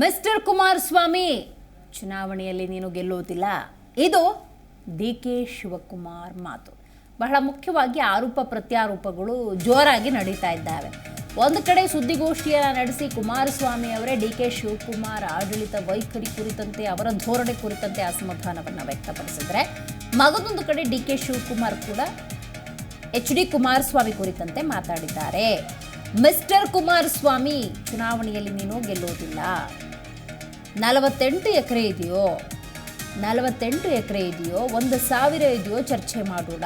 Mister Kumaraswamy, ಚುನಾವಣೆಯಲ್ಲಿ ನೀನು ಗೆಲ್ಲುವುದಿಲ್ಲ. ಇದು ಡಿ.ಕೆ. ಶಿವಕುಮಾರ್ ಮಾತು. ಬಹಳ ಮುಖ್ಯವಾಗಿ ಆರೋಪ ಪ್ರತ್ಯಾರೋಪಗಳು ಜೋರಾಗಿ ನಡೀತಾ ಇದ್ದಾವೆ. ಒಂದು ಕಡೆ ಸುದ್ದಿಗೋಷ್ಠಿಯನ್ನು ನಡೆಸಿ ಕುಮಾರಸ್ವಾಮಿ ಅವರೇ ಡಿ.ಕೆ. ಶಿವಕುಮಾರ್ ಆಡಳಿತ ವೈಖರಿ ಕುರಿತಂತೆ, ಅವರ ಧೋರಣೆ ಕುರಿತಂತೆ ಅಸಮಾಧಾನವನ್ನು ವ್ಯಕ್ತಪಡಿಸಿದರೆ, ಮಗದೊಂದು ಕಡೆ ಡಿ.ಕೆ. ಶಿವಕುಮಾರ್ ಕೂಡ ಎಚ್.ಡಿ. ಕುಮಾರಸ್ವಾಮಿ ಕುರಿತಂತೆ ಮಾತಾಡಿದ್ದಾರೆ. ಮಿಸ್ಟರ್ ಕುಮಾರಸ್ವಾಮಿ, ಚುನಾವಣೆಯಲ್ಲಿ ನೀನು ಗೆಲ್ಲುವುದಿಲ್ಲ. 48 ಎಕರೆ ಇದೆಯೋ, 1,000 ಇದೆಯೋ ಚರ್ಚೆ ಮಾಡೋಣ.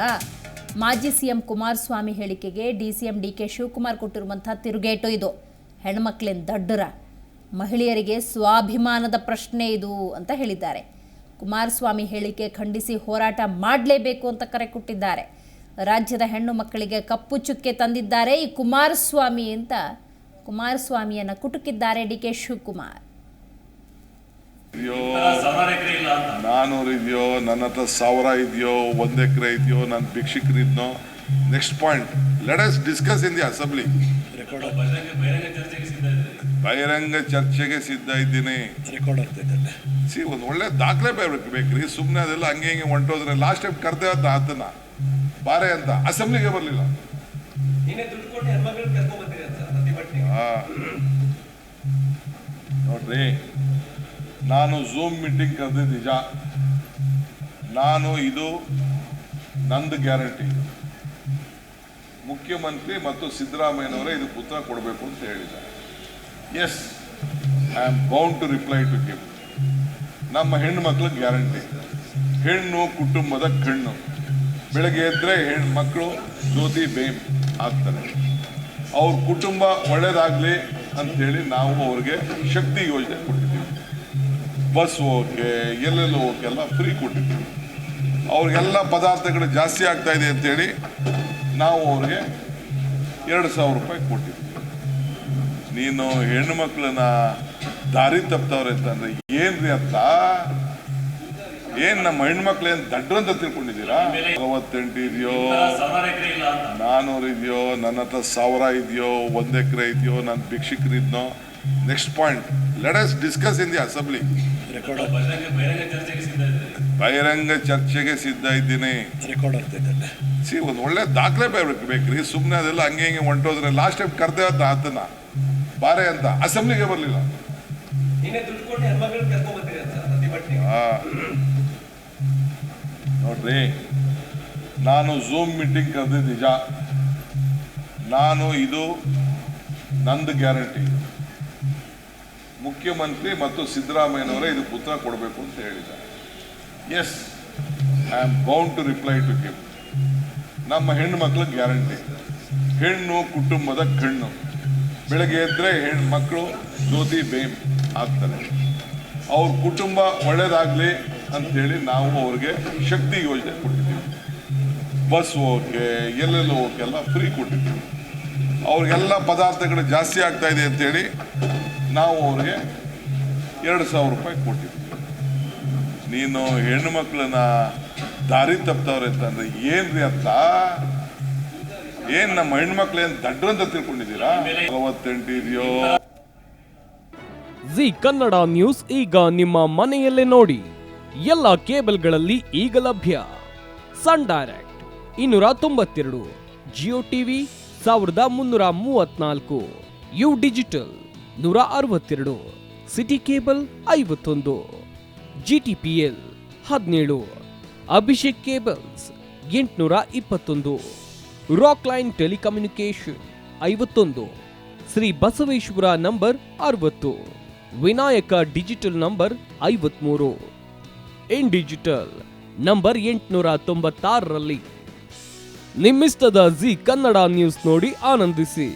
ಮಾಜಿ ಸಿಎಂ ಕುಮಾರಸ್ವಾಮಿ ಹೇಳಿಕೆಗೆ ಡಿಸಿಎಂ ಡಿ.ಕೆ. ಶಿವಕುಮಾರ್ ಕೊಟ್ಟಿರುವಂತಹ ತಿರುಗೇಟು ಇದು. ಹೆಣ್ಮಕ್ಳಿನ ದಡ್ಡರ, ಮಹಿಳೆಯರಿಗೆ ಸ್ವಾಭಿಮಾನದ ಪ್ರಶ್ನೆ ಇದು ಅಂತ ಹೇಳಿದ್ದಾರೆ. ಕುಮಾರಸ್ವಾಮಿ ಹೇಳಿಕೆ ಖಂಡಿಸಿ ಹೋರಾಟ ಮಾಡಲೇಬೇಕು ಅಂತ ಕರೆ ಕೊಟ್ಟಿದ್ದಾರೆ. ರಾಜ್ಯದ ಹೆಣ್ಣು ಮಕ್ಕಳಿಗೆ ಕಪ್ಪು ಚುಕ್ಕೆ ತಂದಿದ್ದಾರೆ ಈ ಕುಮಾರಸ್ವಾಮಿ ಅಂತ ಕುಮಾರಸ್ವಾಮಿಯನ್ನು ಕುಟುಕಿದ್ದಾರೆ ಡಿ.ಕೆ. ಶಿವಕುಮಾರ್. 400 ಇದೆಯೋ, ನನ್ನ ಹತ್ರ 1000 ಇದೆಯೋ, 1 ಎಕರೆ ಇದೆಯೋ, ನಾನು ಭಿಕ್ಷುಕರಿದ್ನೋ, next point, let us discuss in the assembly. ಬಹಿರಂಗ ಚರ್ಚೆಗೆ ಸಿದ್ಧ ಇದ್ದೀನಿ. ಒಂದು ಒಳ್ಳೆ ದಾಖಲೆ ಬೇಕ್ರಿ. ಸುಮ್ಮನೆ ಅದೆಲ್ಲ ಹಂಗೆ ಹಿಂಗೆ ಹೊಂಟೋದ್ರೆ ಲಾಸ್ಟ್ ಟೈಮ್ ಕರ್ದೆ ಅದನ್ನ ಬಾರೆ ಅಂತ ಅಸೆಂಬ್ಲಿಗೆ ಬರಲಿಲ್ಲ. ನೋಡ್ರಿ, ನಾನು ಝೂಮ್ ಮೀಟಿಂಗ್ ಕರೆದಿದ್ದ ನಿಜ. ಇದು ನಂದು ಗ್ಯಾರಂಟಿ. ಮುಖ್ಯಮಂತ್ರಿ ಮತ್ತು ಸಿದ್ದರಾಮಯ್ಯನವರೇ ಇದಕ್ಕೆ ಉತ್ತರ ಕೊಡಬೇಕು ಅಂತ ಹೇಳಿದ್ದಾರೆ. Yes, I am bound to reply to him. ನಮ್ಮ ಹೆಣ್ಣು ಮಕ್ಕಳ ಗ್ಯಾರಂಟಿ. ಹೆಣ್ಣು ಕುಟುಂಬದ ಕಣ್ಣು. ಬೆಳಗ್ಗೆ ಎದ್ದರೆ ಹೆಣ್ಮಕ್ಳು ಜ್ಯೋತಿ ಬೇಮ್ ಆಗ್ತಾರೆ. ಅವ್ರ ಕುಟುಂಬ ಒಳ್ಳೇದಾಗಲಿ ಅಂಥೇಳಿ ನಾವು ಅವ್ರಿಗೆ ಶಕ್ತಿ ಯೋಜನೆ ಕೊಟ್ಟಿದ್ದೀವಿ. ಬಸ್ ಹೋಗೋಕ್ಕೆ, ಎಲ್ಲೆಲ್ಲೋ ಹೋಗೋಕ್ಕೆಲ್ಲ ಫ್ರೀ ಕೊಟ್ಟಿದ್ದೀವಿ. ಅವ್ರಿಗೆಲ್ಲ ಪದಾರ್ಥಗಳು ಜಾಸ್ತಿ ಆಗ್ತಾ ಇದೆ ಅಂಥೇಳಿ ನಾವು ಅವ್ರಿಗೆ 2,000 ರೂಪಾಯಿ ಕೊಟ್ಟಿದ್ದೀವಿ. ನೀನು ಹೆಣ್ಣು ಮಕ್ಕಳನ್ನ ದಾರಿ ತಪ್ತವ್ರೆ ಅಂತಂದ್ರೆ ಏನ್ರಿ ಅಂತ? ಏನ್ ನಮ್ಮ ಹೆಣ್ಮಕ್ಳು ಏನ್ ದಡ್ರು ಅಂತ ತಿಳ್ಕೊಂಡಿದ್ದೀರಾ? 48 ಇದೆಯೋ, 400 ಇದೆಯೋ, ನನ್ನ ಹತ್ರ 1000 ಇದೆಯೋ, 1 ಎಕರೆ ಇದೆಯೋ, ನಾನು ಭಿಕ್ಷುಕರಿದ್ನೋ, next point, let us discuss in the assembly. ಬಹಿರಂಗ ಚರ್ಚೆಗೆ ಸಿದ್ಧ ಇದ್ದೀನಿ. ಒಂದು ಒಳ್ಳೆ ದಾಖಲೆ ಬೇಕ್ರಿ. ಸುಮ್ಮನೆ ಅದೆಲ್ಲ ಹಂಗೆ ಹಿಂಗೆ ಹೊಂಟೋದ್ರೆ ಲಾಸ್ಟ್ ಟೈಮ್ ಕರ್ದೆ ಅದನ್ನ ಬಾರೆ ಅಂತ ಅಸೆಂಬ್ಲಿಗೆ ಬರಲಿಲ್ಲ. ನೋಡ್ರಿ, ನಾನು ಝೂಮ್ ಮೀಟಿಂಗ್ ಕರೆದಿದ್ದ ನಿಜ. ಇದು ನಂದು ಗ್ಯಾರಂಟಿ. ಮುಖ್ಯಮಂತ್ರಿ ಮತ್ತು ಸಿದ್ದರಾಮಯ್ಯನವರೇ ಇದಕ್ಕೆ ಉತ್ತರ ಕೊಡಬೇಕು ಅಂತ ಹೇಳಿದ್ದಾರೆ. Yes, I am bound to reply to him. ನಮ್ಮ ಹೆಣ್ಣು ಮಕ್ಕಳ ಗ್ಯಾರಂಟಿ. ಹೆಣ್ಣು ಕುಟುಂಬದ ಕಣ್ಣು. ಬೆಳಗ್ಗೆ ಎದ್ದರೆ ಹೆಣ್ಮಕ್ಳು ಜ್ಯೋತಿ ಬೇಮ್ ಆಗ್ತಾರೆ. ಅವ್ರ ಕುಟುಂಬ ಒಳ್ಳೇದಾಗಲಿ ಅಂಥೇಳಿ ನಾವು ಅವ್ರಿಗೆ ಶಕ್ತಿ ಯೋಜನೆ ಕೊಟ್ಟಿದ್ದೀವಿ. ಬಸ್ ಹೋಗೋಕ್ಕೆ, ಎಲ್ಲೆಲ್ಲೋ ಹೋಗೋಕ್ಕೆಲ್ಲ ಫ್ರೀ ಕೊಟ್ಟಿದ್ದೀವಿ. ಅವ್ರಿಗೆಲ್ಲ ಪದಾರ್ಥಗಳು ಜಾಸ್ತಿ ಆಗ್ತಾ ಇದೆ ಅಂಥೇಳಿ ನಾವು ಅವ್ರಿಗೆ 2,000 ರೂಪಾಯಿ ಕೊಟ್ಟಿದ್ದೀವಿ. ನೀನು ಹೆಣ್ಣು ಮಕ್ಕಳನ್ನ ದಾರಿ ತಪ್ತವ್ರೆ ಅಂತಂದ್ರೆ ಏನ್ರಿ ಅಂತ? ಏನ್ ನಮ್ಮ ಹೆಣ್ಮಕ್ಳು ಏನ್ ದಡ್ರು ಅಂತ ತಿಳ್ಕೊಂಡಿದ್ದೀರಾ? 48 ಇದೆಯೋ. ಜಿ ಕನ್ನಡ ನ್ಯೂಸ್ ಈಗ ನಿಮ್ಮ ಮನೆಯಲ್ಲೇ ನೋಡಿ. ಎಲ್ಲ ಕೇಬಲ್ಗಳಲ್ಲಿ ಈಗ ಲಭ್ಯ. Sun Direct 292, Jio TV 1334, U digital 162, city cable 51, GTPL 17, Abhishek cables 821, Rockline telecommunication 51, Shri Basaveshwara number 60, Vinayaka digital number 53, in digital number 896ರಲ್ಲಿ. ನಿಮ್ಮಿಸ್ತದ ಜಿ ಕನ್ನಡ ನ್ಯೂಸ್ ನೋಡಿ ಆನಂದಿಸಿ.